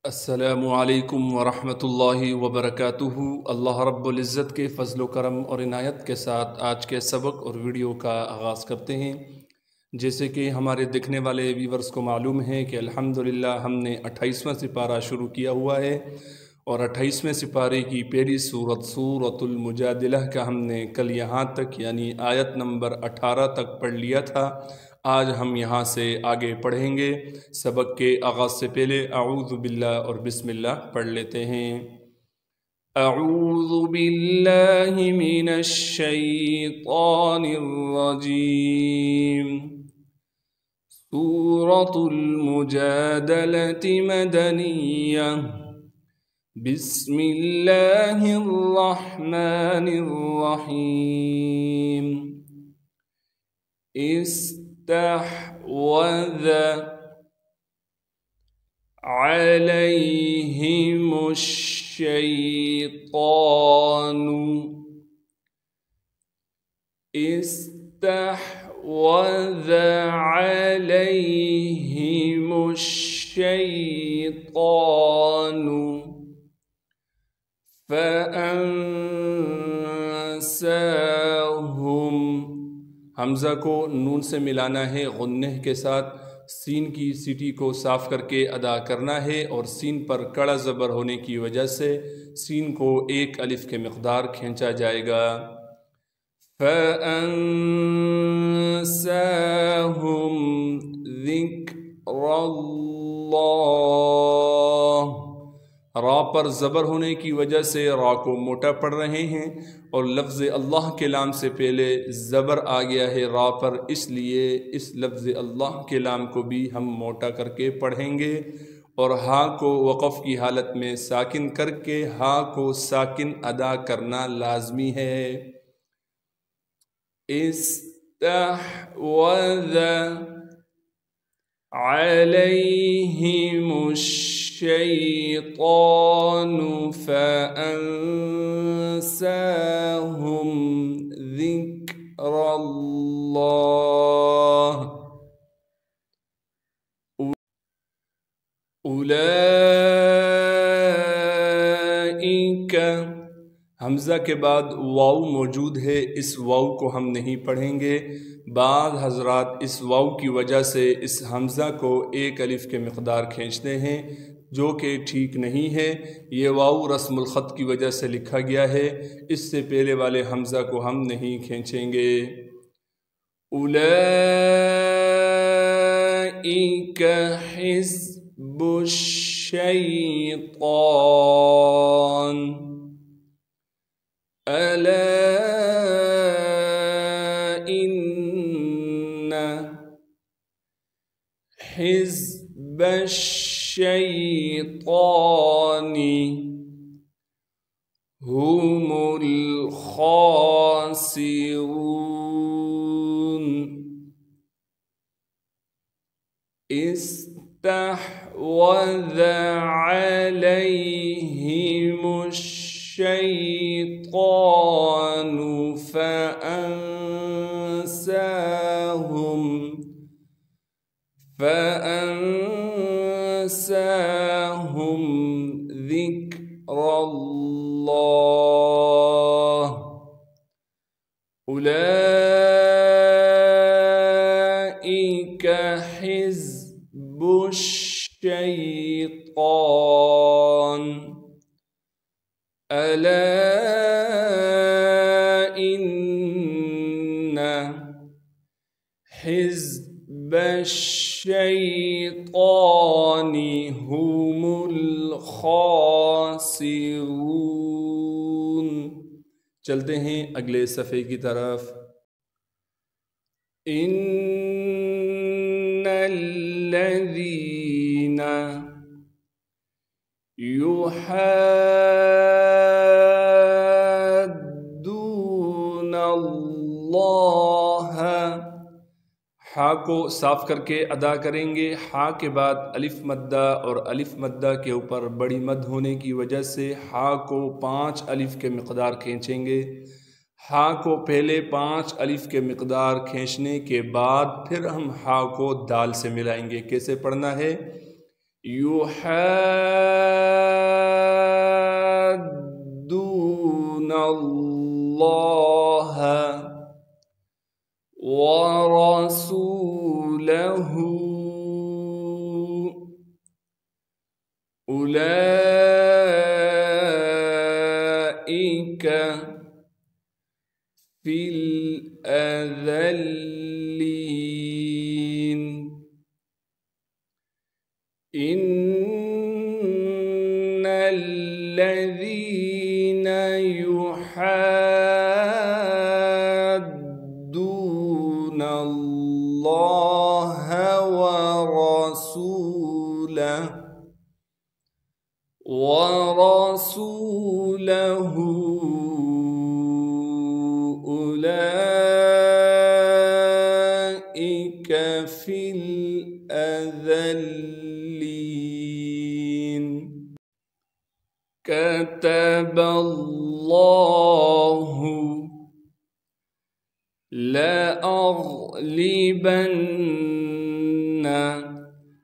अस्सलामुअलैकुम वरहमतुल्लाहि वबरकातुहू। अल्लाह रब्बुल इज़्ज़त के फ़ज़्ल व करम और इनायत के साथ आज के सबक और वीडियो का आगाज़ करते हैं। जैसे कि हमारे देखने वाले व्यूवर्स को मालूम है कि अल्हम्दुलिल्लाह हमने 28वां सिपारा शुरू किया हुआ है और 28वें सिपारे की पहली सूरतुल मुजादिला का हमने कल यहाँ तक यानी आयत नंबर 18 तक पढ़ लिया था। आज हम यहाँ से आगे पढ़ेंगे। सबक के आगाज़ से पहले अऊज़ु बिल्लाह और बिस्मिल्लाह पढ़ लेते हैं। अऊज़ु बिल्लाहि मिनश शैतानिर रजीम। सूरतुल मुजादलति मदनिय्यह। बिस्मिल्लाहिर रहमानिर रहीम। इस्तहवज़ अलैहिमुश शैतानु। इस्तहवज़ अलैहिमुश शैतानु फ़अंसाहुम। हमज़ा को नून से मिलाना है गुन्नह के साथ, सीन की सीटी को साफ़ करके अदा करना है और सीन पर कड़ा ज़बर होने की वजह से सीन को एक अलिफ के मिक़दार खींचा जाएगा। फ़अंसाहुम ज़िक्रुल्लाह। रा पर ज़बर होने की वजह से रा को मोटा पढ़ रहे हैं और लफ्ज़ अल्लाह के लाम से पहले ज़बर आ गया है रा पर, इसलिए इस लफ्ज़ अल्लाह के लाम को भी हम मोटा करके पढ़ेंगे और हा को वक़फ़ की हालत में साकिन करके हा को साकिन अदा करना लाजमी है। इस्तहवज़ अलैहिमुश शैतानु फ़अंसाहुम ज़िक्रुल्लाह। उलाइका। हमज़ा के बाद वाव मौजूद है, इस वाव को हम नहीं पढ़ेंगे। बाद हज़रात इस वाव की वजह से इस हमज़ा को एक अलिफ के मिक़दार खींचते हैं, जो कि ठीक नहीं है। ये वाव रस्मुल ख़त की वजह से लिखा गया है, इससे पहले वाले हमज़ा को हम नहीं खींचेंगे। उलाइका हिज़्बुश शैतान। अला इन्ना हिज़्बश शैतानी हुमुल खासिरून। इस्तहवज़ अलैहिमुश शैतानु फ़अंसाहुम ज़िक्रुल्लाह। उलाइका हिज़्बुश शैतान। अला इन्ना हिज़्बश शैतानी हुमुल खासिरून। चलते हैं अगले सफ़े की तरफ। इन्नल्लज़ीना युहद्दूनल्लाह। हा को साफ़ करके अदा करेंगे। हा के बाद अलिफ मद्दा और अलिफ मद्दा के ऊपर बड़ी मद होने की वजह से हा को 5 अलिफ के मिक़दार खींचेंगे। हा को पहले 5 अलिफ के मिक़दार खींचने के बाद फिर हम हा को दाल से मिलाएंगे। कैसे पढ़ना है? युहा उलाइका फिल अज़ल्लीन इन्नल्लज़ीना युहद्दूनल्लाह व रसूलहु उलाइका फिल अज़ल्लीन कतबल्लाहु लअग़लिबन्ना।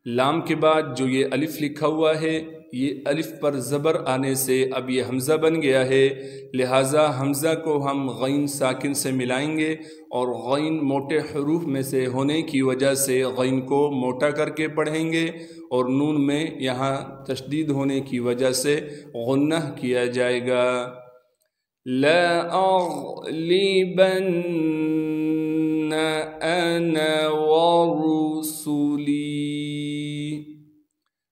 लाम के बाद जो ये अलिफ लिखा हुआ है, ये अलिफ पर ज़बर आने से अब ये हमज़ा बन गया है, लिहाजा हमज़ा को हम गैन साकिन से मिलाएंगे और गैन मोटे हरूफ में से होने की वजह से गैन को मोटा करके पढ़ेंगे और नून में यहाँ तशदीद होने की वजह से गुन्नह किया जाएगा। लअग़लिबन्ना अना वरुसुली।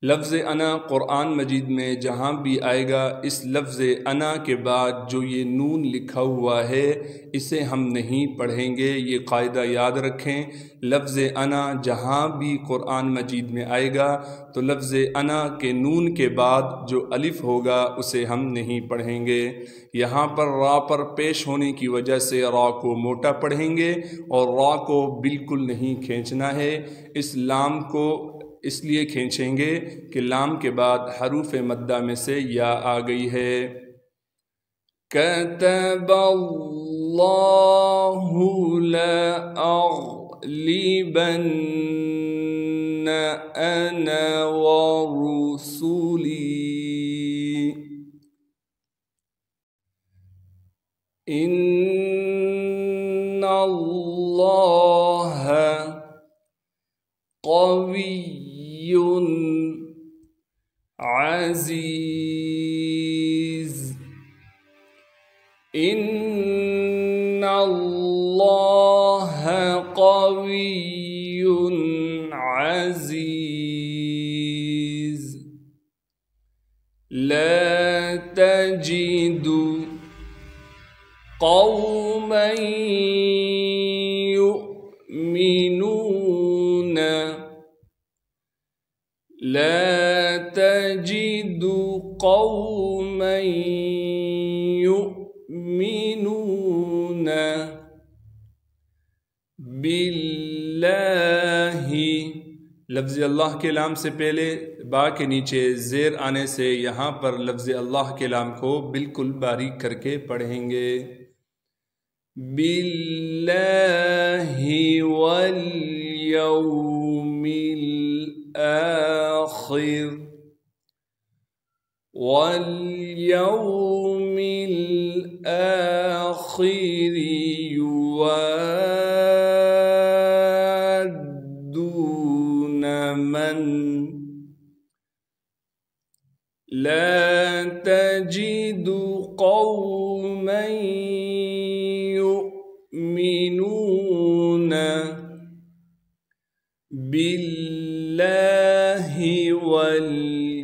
लफ्ज़ अना क़ुरआन मजीद में जहाँ भी आएगा, इस लफ्ज़ अना के बाद जो ये नून लिखा हुआ है इसे हम नहीं पढ़ेंगे। ये कायदा याद रखें, लफ्ज़ अना जहाँ भी क़ुरआन मजीद में आएगा तो लफ्ज़ अना के नून के बाद जो अलिफ होगा उसे हम नहीं पढ़ेंगे। यहाँ पर रा पर पेश होने की वजह से रा को मोटा पढ़ेंगे और रा को बिल्कुल नहीं खींचना है। इस लाम को इसलिए खींचेंगे कि लाम के बाद हरूफ मद्दा में से या आ गई है। कतबल्लाहु लअग़लिबन्ना अना वरुसुली इन्नल्लाह क़विय्युन अज़ीज़। इन्नल्लाह क़विय्युन अज़ीज़। ला तजिदु क़ौमन युमिनून ला तजिदु क़ौमन युमिनून बिल्लाहि। लफ्ज़ अल्लाह के लाम से पहले बा के नीचे ज़ेर आने से यहाँ पर लफ्ज़ अल्लाह के लाम को बिल्कुल बारीक करके पढ़ेंगे। बिल्लाहि वल यौमिल आखिर वल यौमिल आखिर युवाद्दून मन ला तजिदु क़ौमन युमिनून बिल्लाहि वल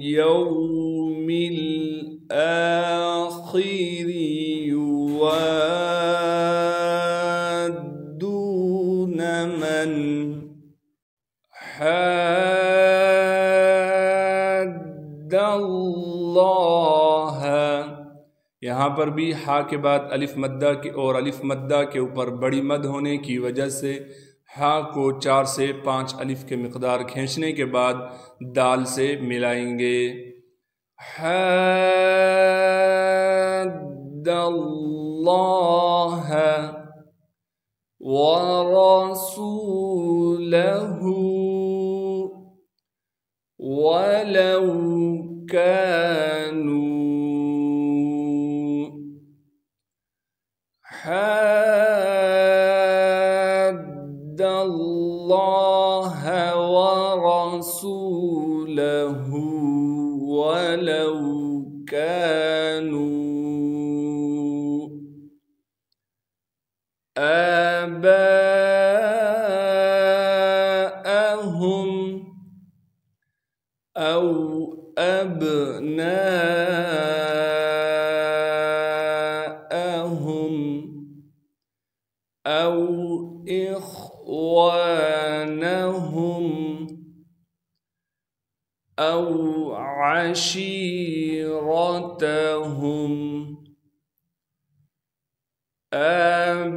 यौमिल आखिर युवाद्दून मन हाद्दल्लाह। यहाँ पर भी हा के बाद अलिफ मद्दा के और अलिफ मद्दा के ऊपर बड़ी मद होने की वजह से हा को 4 से 5 अलिफ के मिक़दार खींचने के बाद दाल से मिलाएंगे। हाद्दल्लाह व रसूलहु वलौ कानू हाद्दल्लाह व रसूलहु वलौ कानू आबाअहुम औ अबनाअहुम औ इख्वानहुम औ अशीरतहुम आबाअहुम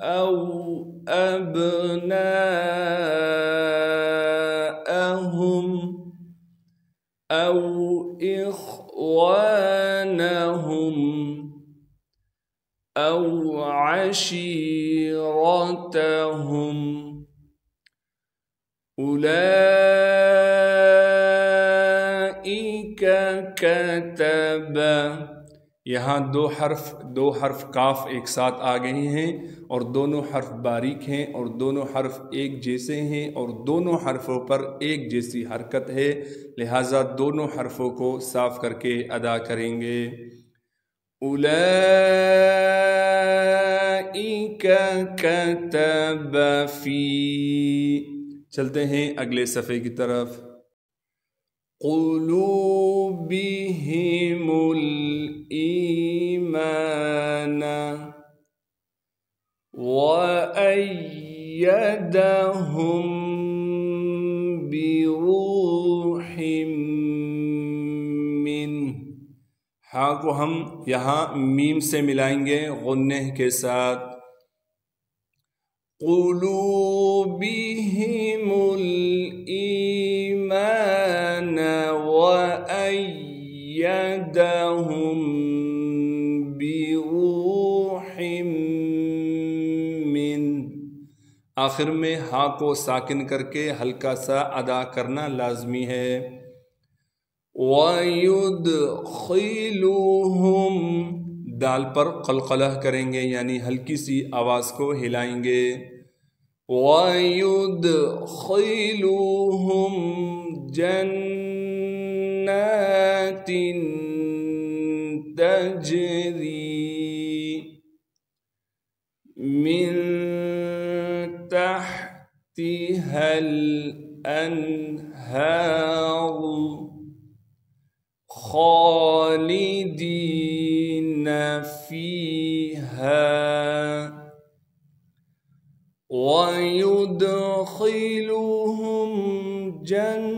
औ अबनाअहुम औ इख्वानहुम औ अशीरतहुम उलाइका कतब। यहाँ दो हर्फ काफ एक साथ आ गए हैं और दोनों हर्फ बारीक हैं और दोनों हर्फ एक जैसे हैं और दोनों हर्फों पर एक जैसी हरकत है, लिहाजा दोनों हर्फों को साफ करके अदा करेंगे। उलाइका कतब फी। चलते हैं अगले सफ़े की तरफ। क़ुलूबिहिमुल ईमान व अय्यदहुम बिरूहिम मिन्ह। हाँ को हम यहाँ मीम से मिलाएंगे गुन्ने के साथ। क़ुलूबिहिमुल ईमान व अय्यदहुम बिरूहिम मिन्ह। आखिर में हाँ को साकिन करके हल्का सा अदा करना लाजमी है। वयुदखिलुहुम, दाल पर क़लक़ला करेंगे यानी हल्की सी आवाज़ को हिलाएंगे। वयुदखिलुहुम जन्नातिन तजरी मिन तहतिहल अन्हार खालिदीन फीहा वयुदखिलुहुम जन्नातिन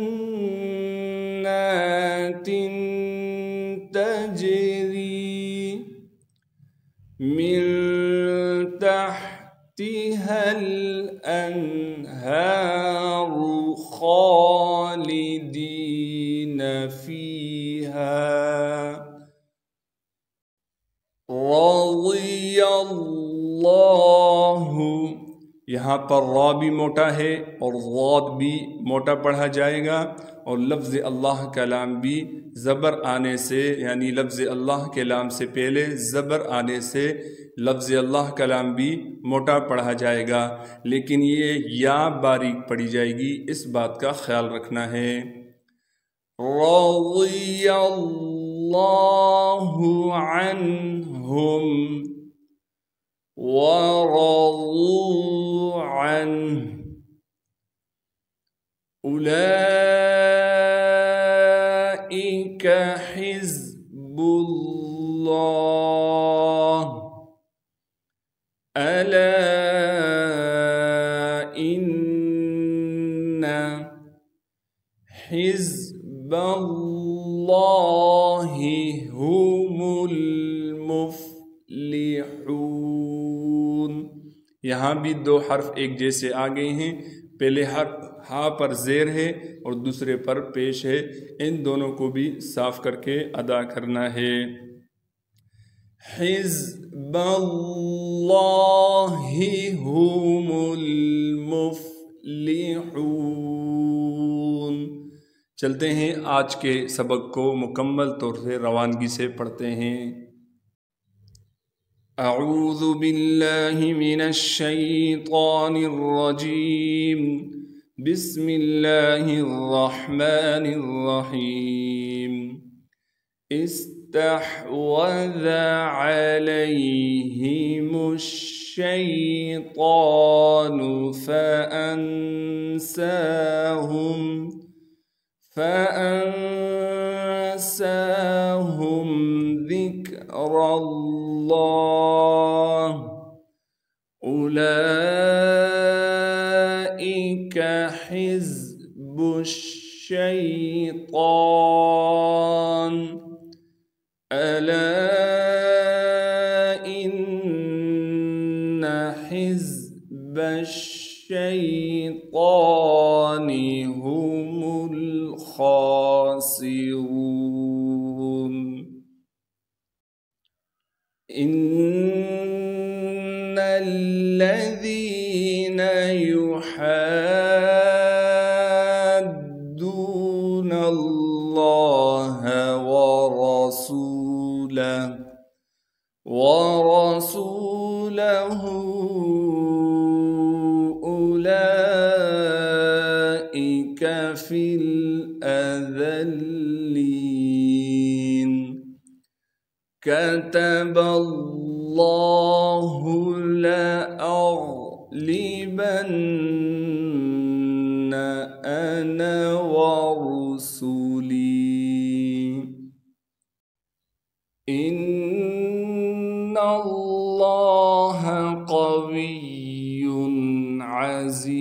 तजरी मिन तहतिहल अन्हार खालिदीन फीहा रज़ियल्लाहु। यहाँ पर रा भी मोटा है और ज़ाद भी मोटा पढ़ा जाएगा और लफ्ज़ अल्लाह का लाम भी ज़बर आने से यानी लफ्ज़ अल्लाह के लाम से पहले ज़बर आने से लफ्ज़ अल्लाह का लाम भी मोटा पढ़ा जाएगा, लेकिन ये या बारीक पढ़ी जाएगी, इस बात का ख्याल रखना है। रज़ियल्लाहु अन्हुम वरज़ू अन्हु उलाइका हिज़्बुल्लाह अला इन्ना हिज़्बल्लाहि हुमुल मुफ़्लिहून। यहाँ भी दो हर्फ एक जैसे आ गए हैं, पहले हर्फ हा पर ज़ेर है और दूसरे पर पेश है, इन दोनों को भी साफ करके अदा करना है। हिज़्बुल्लाहि हुमुल मुफ़्लिहून। चलते हैं आज के सबक को मुकम्मल तौर से रवानगी से पढ़ते हैं। अऊज़ु बिल्लाहि मिनश शैतानिर रजीम। बिस्मिल्लाहिर रहमानिर रहीम। इस्तहवज़ अलैहिमुश शैतानु फ़अंसाहुम ज़िक्रल्लाह उलाइका हिज़्बुश शैतान अला इन्न हिज़्बश शैतानि हुमुल खासिरून। इन्नल्लज़ीना युहाद्दूनल्लाहा वरसूलहु उलाइका फिल अज़ल्लीन। कतबल्लाहु लअग़लिबन्न अना वरुसुली इन्नल्लाहा क़विय्युन अज़ीज़।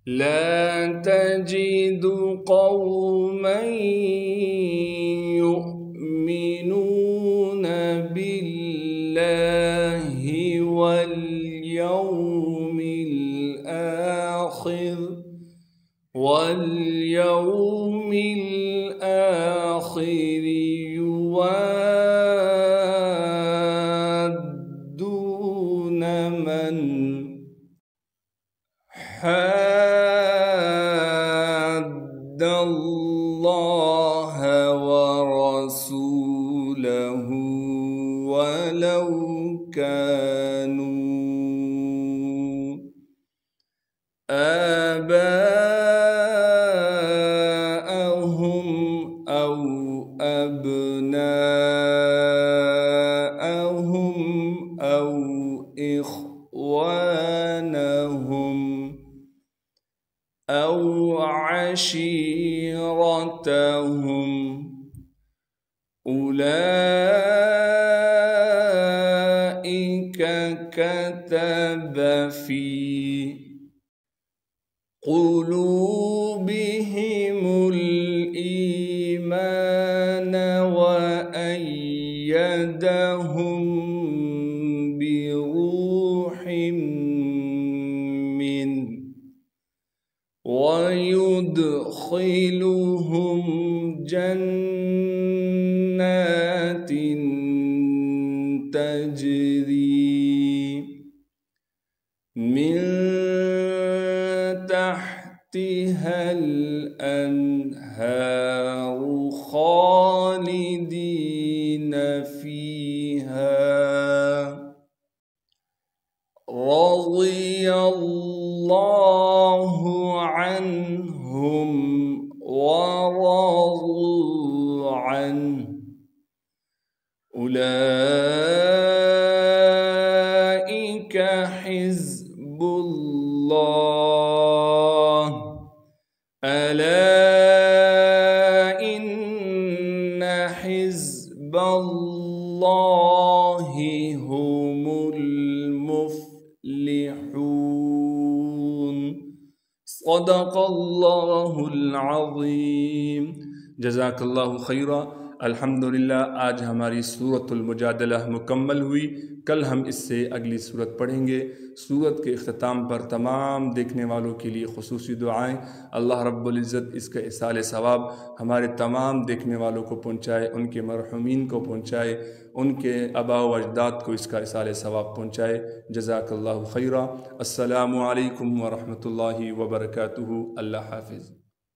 ला तजिदु क़ौमन युमिनूना बिल्लाहि वल यौमिल आखिर युवाद्दूना मन हाद्दल्लाहा वरसूलहु वलौ कानू आबाअहुम औ अबनाअहुम औ इख्वानहुम औ अशीरतहुम उलाइका कतब फी क़ुलूबिहिमुल ईमान वअय्यदहुम बिरूहिम मिन्हु वयुदख़िलुहुम जन्नातिन तजरी मिन तहतिहल अन्हारु ख़ालिदीन फ़ीहा रज़ियल्लाहु अन्हुम वरज़ू अन्हु उलाइका हिज़्बुल्लाह अला इन्न हिज़्बल्लाहि हुमुल मुफ़्लिहून। सदक़ल्लाहुल अज़ीम। जज़ाकल्लाहु खैरा। अल्हम्दुलिल्लाह, आज हमारी सूरतुल मुजादला मुकम्मल हुई। कल हम इससे अगली सूरत पढ़ेंगे। सूरत के इख्तिताम पर तमाम देखने वालों के लिए खुसूसी दुआएं। अल्लाह रब्बुल इज़्ज़त इसका इसाले सवाब हमारे तमाम देखने वालों को पहुँचाए, उनके मरहुमीन को पहुँचाए, उनके आबा व अजदाद को इसका इसाले सवाब पहुँचाए। जज़ाकल्लाहु खैरा। अस्सलामु अलैकुम व रहमतुल्लाहि व बरकातुहू। अल्लाह हाफ़िज़।